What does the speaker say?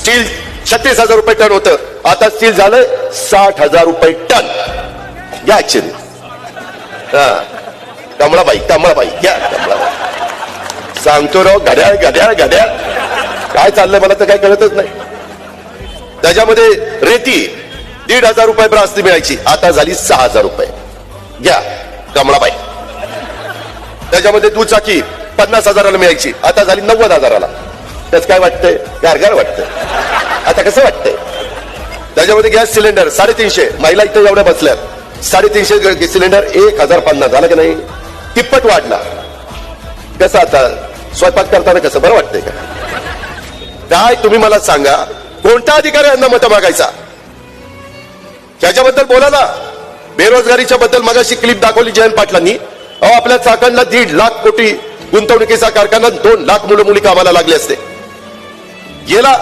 Steel 36,000 रुपये ton होतं, आता स्टील झालं 60,000 रुपये टन. घ्या ऍक्च्युअली कमळाबाई घ्या कमळाबाई. सांगतो राव घड्याळ घड्याळ घड्याळ काय चाललंय मला तर काय कळतच नाही. त्याच्यामध्ये रेती 1,500 रुपये ब्रास्ती मिळायची, आता झाली 6,000 रुपये. घ्या कमळाबाई. त्याच्यामध्ये दुचाकी 50,000ला मिळायची, आता झाली 90,000ला. त्याच काय वाटतंय? गारगार वाटतंय. आता कसं वाटतंय? त्याच्यामध्ये गॅस सिलेंडर 350, महिला इथे एवढ्या बसल्यात, 350 सिलेंडर 1,050 झालं की नाही? तिप्पट वाढला. कसं आता स्वयंपाक करताना कसं बरं वाटतंय का? काय तुम्ही मला सांगा, कोणता अधिकारी यांना मतं मागायचा? त्याच्याबद्दल बोला ना. बेरोजगारीच्या बद्दल मगाशी क्लिप दाखवली जयंत पाटलांनी. आपल्या चाकणला 1.5 लाख कोटी गुंतवणुकीचा कारखाना, 2 लाख मुलं मुली कामाला लागले असते. गेला